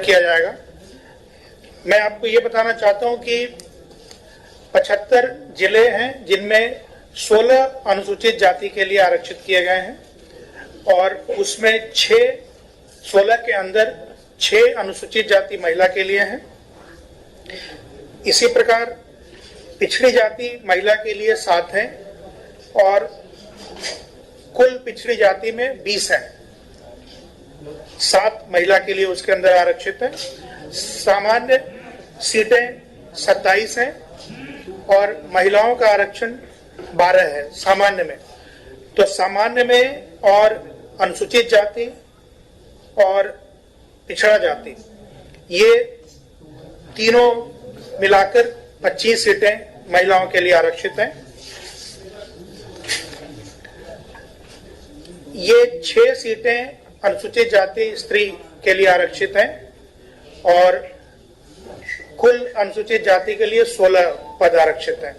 किया जाएगा। मैं आपको ये बताना चाहता हूं कि 75 जिले हैं जिनमें 16 अनुसूचित जाति के लिए आरक्षित किए गए हैं और उसमें 16 के अंदर 6 अनुसूचित जाति महिला के लिए हैं। इसी प्रकार पिछड़ी जाति महिला के लिए 7 हैं और कुल पिछड़ी जाति में 20 हैं। 7 महिला के लिए उसके अंदर आरक्षित है। सामान्य सीटें 27 हैं और महिलाओं का आरक्षण 12 है सामान्य में। तो सामान्य में और अनुसूचित जाति और पिछड़ा जाति ये तीनों मिलाकर 25 सीटें महिलाओं के लिए आरक्षित हैं। ये 6 सीटें अनुसूचित जाति स्त्री के लिए आरक्षित हैं और कुल अनुसूचित जाति के लिए 16 पद आरक्षित हैं।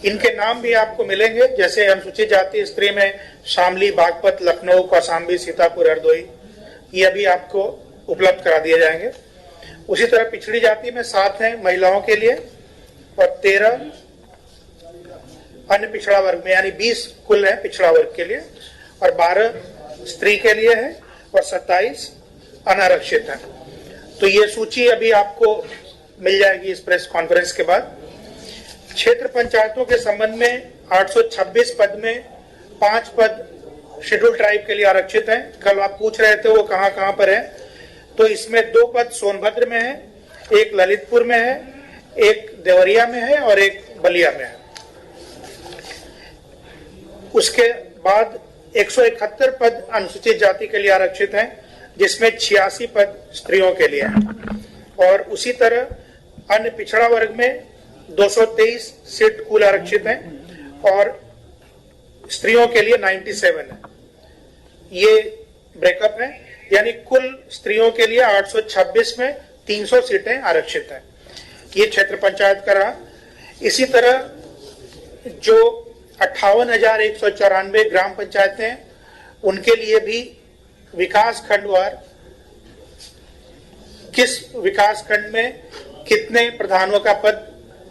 इनके नाम भी आपको मिलेंगे, जैसे अनुसूचित जाति स्त्री में शामली, बागपत, लखनऊ, कौशाम्बी, सीतापुर, हरदोई, ये अभी आपको उपलब्ध करा दिए जाएंगे। उसी तरह पिछड़ी जाति में 7 हैं महिलाओं के लिए और 13 अन्य पिछड़ा वर्ग में, यानी 20 कुल है पिछड़ा वर्ग के लिए और 12 स्त्री के लिए है और 27 अनारक्षित है। तो ये सूची अभी आपको मिल जाएगी इस प्रेस कॉन्फ्रेंस के बाद। क्षेत्र पंचायतों के संबंध में 826 पद में 5 पद शेड्यूल ट्राइब के लिए आरक्षित हैं। कल आप पूछ रहे थे वो कहां पर है, तो इसमें 2 पद सोनभद्र में है, एक ललितपुर में है, एक देवरिया में है और एक बलिया में है। उसके बाद 171 पद अनुसूचित जाति के लिए आरक्षित हैं, जिसमें 86 पद स्त्रियों के लिए हैं और उसी तरह अन्य पिछड़ा वर्ग में 223 सीट कुल आरक्षित हैं और स्त्रियों के लिए 97 है। ये ब्रेकअप है, यानी कुल स्त्रियों के लिए 826 में 300 सीटें आरक्षित हैं। ये क्षेत्र पंचायत का रहा। इसी तरह जो 58,194 ग्राम पंचायतें हैं, उनके लिए भी विकास खंडवार किस विकास खंड में कितने प्रधानों का पद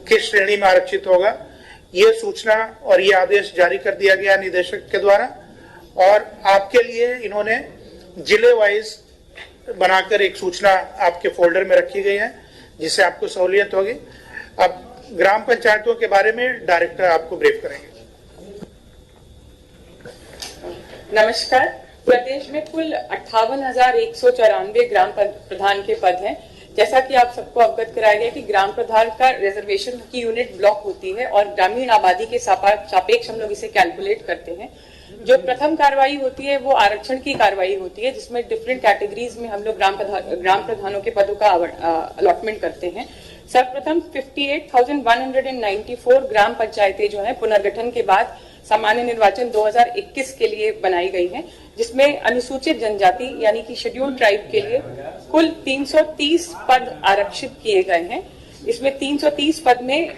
किस श्रेणी में आरक्षित होगा, ये सूचना और ये आदेश जारी कर दिया गया निदेशक के द्वारा और आपके लिए इन्होंने जिले वाइज बनाकर एक सूचना आपके फोल्डर में रखी गई है, जिससे आपको सहूलियत होगी। अब ग्राम पंचायतों के बारे में डायरेक्टर आपको ब्रीफ करेंगे। नमस्कार। प्रदेश में कुल 58,194 ग्राम प्रधान के पद हैं। जैसा कि आप सबको अवगत कराया गया कि ग्राम प्रधान का रिजर्वेशन की यूनिट ब्लॉक होती है और ग्रामीण आबादी के सापेक्ष हम लोग इसे कैलकुलेट करते हैं। जो प्रथम कार्रवाई होती है वो आरक्षण की कार्रवाई होती है, जिसमें डिफरेंट कैटेगरीज में हम लोग ग्राम प्रधानों के पदों का अलॉटमेंट करते हैं। सर्वप्रथम 58,194 ग्राम पंचायतें जो है पुनर्गठन के बाद सामान्य निर्वाचन 2021 के लिए बनाई गई हैं, जिसमें अनुसूचित जनजाति यानी कि शेड्यूल ट्राइब के लिए कुल 330 पद आरक्षित किए गए हैं। इसमें 330 पद में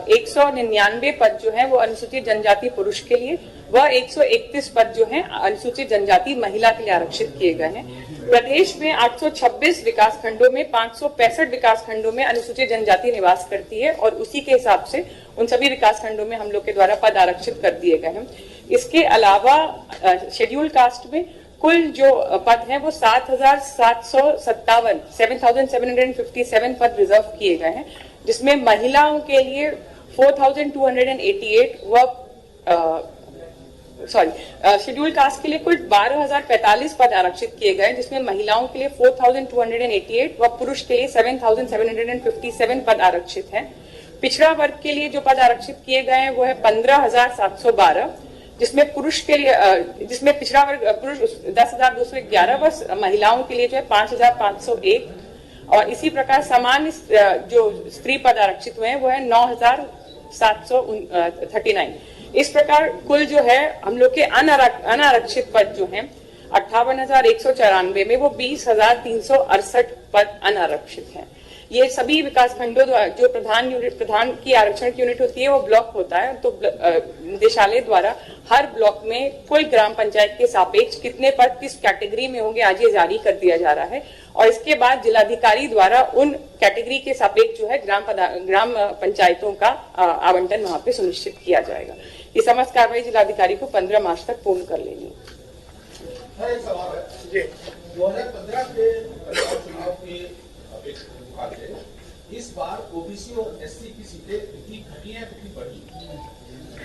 199 पद जो है वो अनुसूचित जनजाति पुरुष के लिए व 131 पद जो है अनुसूचित जनजाति महिला के लिए आरक्षित किए गए हैं। प्रदेश में 826 विकास खंडों में 565 विकास खंडों में अनुसूचित जनजाति निवास करती है और उसी के हिसाब से उन सभी विकास खंडों में हम लोग के द्वारा पद आरक्षित कर दिए गए हैं। इसके अलावा शेड्यूल कास्ट में कुल जो पद हैं वो 7,757 पद रिजर्व किए गए हैं, जिसमें महिलाओं के लिए 4,288 व शेड्यूल कास्ट के लिए कुल 12,045 पद आरक्षित किए गए, जिसमें महिलाओं के लिए 4,288 व पुरुष के लिए 7,757 पद आरक्षित हैं। पिछड़ा वर्ग के लिए जो पद आरक्षित किए गए हैं वो है 15,712, जिसमें पुरुष के लिए जिसमें पिछड़ा वर्ग पुरुष 10,211 व महिलाओं के लिए जो है 5,501 और इसी प्रकार सामान्य जो स्त्री पद आरक्षित हुए हैं वो है 9,739। इस प्रकार कुल जो है हम लोग के अनारक्षित पद जो हैं 58,194 में वो 20,368 पद अनारक्षित हैं। ये सभी विकास खंडों द्वारा जो प्रधान की आरक्षण की यूनिट होती है वो ब्लॉक होता है, तो निदेशालय द्वारा हर ब्लॉक में कुल ग्राम पंचायत के सापेक्ष कितने पद किस कैटेगरी में होंगे आज ये जारी कर दिया जा रहा है, और इसके बाद जिलाधिकारी द्वारा उन कैटेगरी के सापेक्ष जो है ग्राम पंचायतों का आवंटन वहां पे सुनिश्चित किया जाएगा। ये समस्त कार्रवाई जिलाधिकारी को 15 मार्च तक पूर्ण कर लेनी है। एक सवाल है जी, 2015 के चुनाव के अपेक्षा से इस बार ओबीसी और एससी की सीटें कितनी घटी हैं कितनी बढ़ी?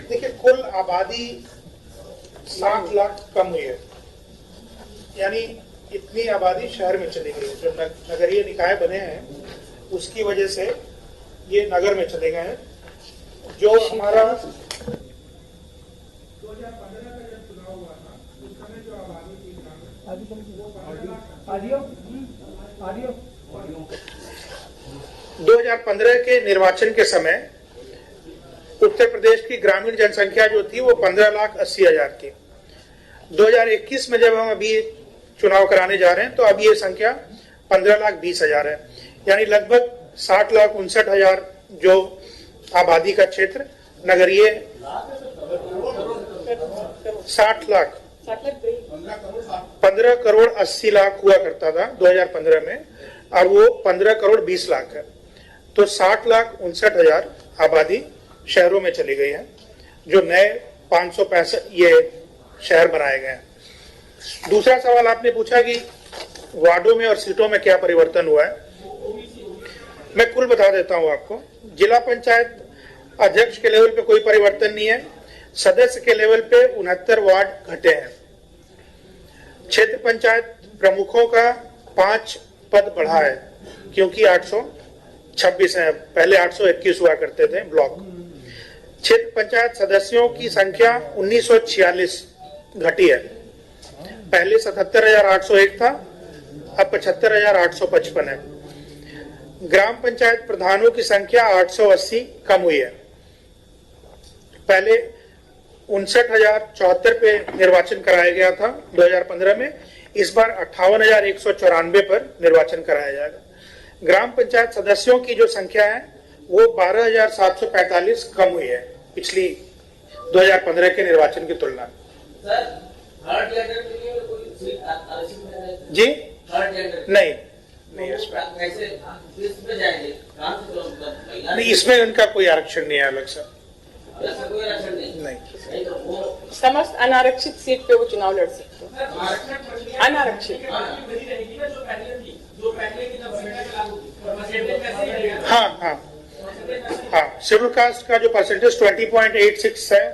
देखिए, कुल आबादी 7 लाख कम हुई है, यानी इतनी आबादी शहर में चली गई है। जो नगरीय निकाय बने हैं उसकी वजह से ये नगर में चले गए हैं। जो हमारा 2015 के निर्वाचन के समय उत्तर प्रदेश की ग्रामीण जनसंख्या जो थी वो 15,80,000 थी। 2021 में जब हम अभी चुनाव कराने जा रहे हैं तो अब ये संख्या 15,20,000 है, यानी लगभग 60,59,000 जो आबादी का क्षेत्र नगरीय 60 लाख 15 करोड़ 80 लाख हुआ करता था 2015 में, और वो 15 करोड़ 20 लाख है। तो 60,59,000 आबादी शहरों में चली गई है। जो नए 565 ये शहर बनाए गए हैं। दूसरा सवाल आपने पूछा कि वार्डों में और सीटों में क्या परिवर्तन हुआ है। मैं कुल बता देता हूं आपको। जिला पंचायत अध्यक्ष के लेवल पे कोई परिवर्तन नहीं है। सदस्य के लेवल पे 69 वार्ड घटे हैं। क्षेत्र पंचायत प्रमुखों का 5 पद बढ़ा है, क्योंकि 826 है, पहले 821 हुआ करते थे ब्लॉक। क्षेत्र पंचायत सदस्यों की संख्या 1946 घटी है, पहले 77,801 था, अब 75,855 है। ग्राम पंचायत प्रधानों की संख्या 880 कम हुई है, पहले 59,074 पे निर्वाचन कराया गया था 2015 में, इस बार 58,194 पर निर्वाचन कराया जाएगा। ग्राम पंचायत सदस्यों की जो संख्या है वो 12,745 कम हुई है पिछली 2015 के निर्वाचन की तुलना में। जी नहीं, इसमें उनका कोई आरक्षण नहीं है अलग से, नहीं। समस्त अनारक्षित सीट पे वो चुनाव लड़ सकते हैं। अनारक्षित, हाँ, शेड्यूल कास्ट का जो परसेंटेज 20.86 है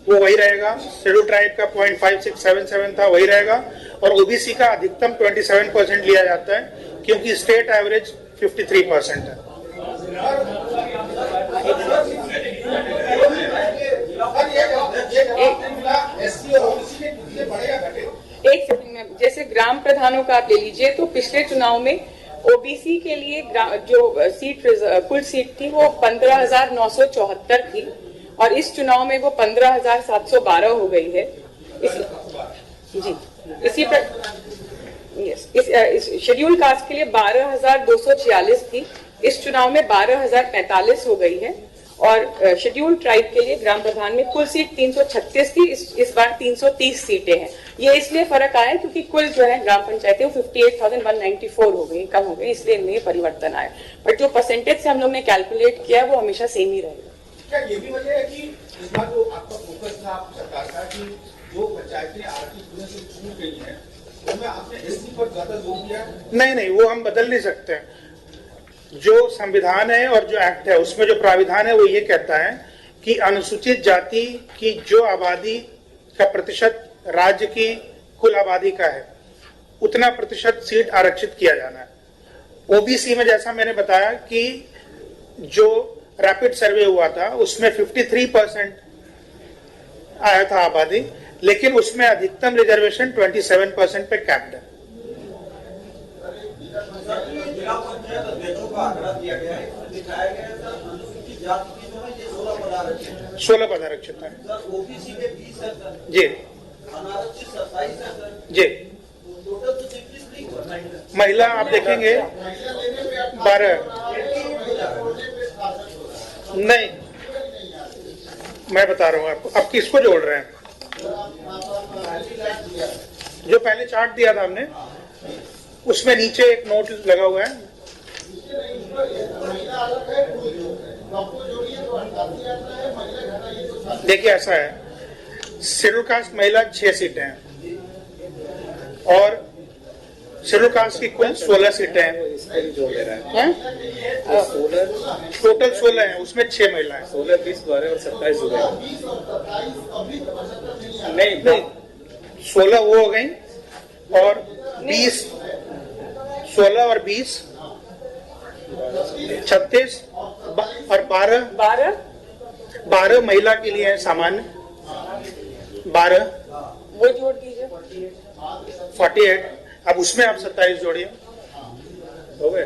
वो वही रहेगा। शेड्यूल ट्राइब का 0.5677 था, वही रहेगा। और ओबीसी का अधिकतम 27% लिया जाता है, क्योंकि स्टेट एवरेज 53% है। एक सेकंड में, जैसे ग्राम प्रधानों का आप ले लीजिए, तो पिछले चुनाव में ओबीसी के लिए जो सीट कुल सीट थी वो 15,974 थी, और इस चुनाव में वो 15,712 हो गई है। इसी पर इस शेड्यूल कास्ट के लिए 12,246 थी, इस चुनाव में 12,045 हो गई है। और शेड्यूल ट्राइब के लिए ग्राम प्रधान में कुल सीट 336 थी, इस बार 330 सीटें हैं। ये इसलिए फर्क आया क्योंकि कुल जो है ग्राम पंचायतें 58,194 हो गई, कम हो गई, इसलिए इनमें परिवर्तन आया। बट जो परसेंटेज से हम लोग ने कैलकुलेट किया वो हमेशा सेम ही रहेगा। क्या ये भी वजह है कि इस बार जो आपका फोकस था आप सरकार का कि जो पंचायतें आर्थिक से छूट गई हैं उनमें आपने एससी पर ज्यादा जोर दिया? नहीं, वो हम बदल नहीं सकते। जो संविधान है और जो एक्ट है उसमें जो प्राविधान है वो ये कहता है कि अनुसूचित जाति की जो आबादी का प्रतिशत राज्य की कुल आबादी का है उतना प्रतिशत सीट आरक्षित किया जाना है। ओबीसी में जैसा मैंने बताया कि जो रैपिड सर्वे हुआ था उसमें 53% आया था आबादी, लेकिन उसमें अधिकतम रिजर्वेशन 27% पे कैप्ड है। 16 पद आरक्षित है जी। जी, महिला आप देखेंगे 12 नहीं, मैं बता रहा हूँ आपको। अब किसको जोड़ रहे हैं? जो पहले चार्ट दिया था हमने, उसमें नीचे एक नोट लगा हुआ है। देखिए ऐसा है, शेड्यूल कास्ट महिला 6 सीटें हैं और शेड्यूल कास्ट की कुल 16 सीटें हैं। टोटल 16 हैं, उसमें 6 महिलाएं। 16, 20, 12 और 27 हो गए। नहीं, 16 वो हो गई और 20, 16 और 20, 36 और 12 महिला के लिए है सामान्य। 12 वो जोड़ दीजिए। 48। अब उसमें आप 27 जोड़िए, हो गए।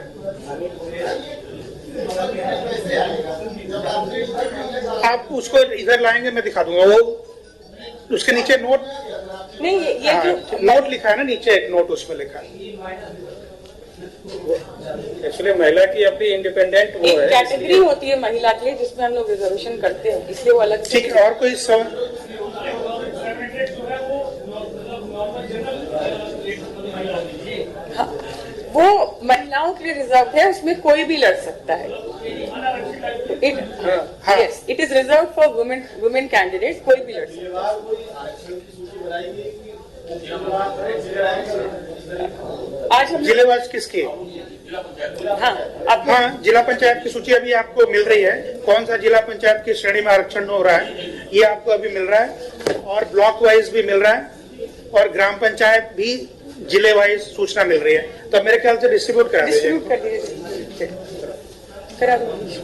आप उसको इधर लाएंगे, मैं दिखा दूंगा। वो उसके नीचे नोट, नहीं ये हाँ, जो नोट लिखा है ना नीचे, एक नोट उसमें लिखा है। एक्चुअली महिला की अपनी इंडिपेंडेंट वो एक है, कैटेगरी होती है महिला के लिए जिसमें हम लोग रिजर्वेशन करते हैं, इसलिए वो अलग से। ठीक है, और कोई सवाल? हाँ, वो महिलाओं के लिए रिजर्व है, उसमें कोई भी लड़ सकता है। हाँ। Yes, it is reserve for women candidate, कोई भी लड़ सकता है। आज हम जिलेवार किसकी है? आप हाँ, जिला पंचायत की सूची अभी आपको मिल रही है। कौन सा जिला पंचायत की श्रेणी में आरक्षण हो रहा है, ये आपको अभी मिल रहा है। और ब्लॉक वाइज भी मिल रहा है और ग्राम पंचायत भी जिले वाइज सूचना मिल रही है। तो मेरे ख्याल से डिस्ट्रीब्यूट करा दीजिए। डिस्ट्रीब्यूट कर दीजिए, करा दीजिए।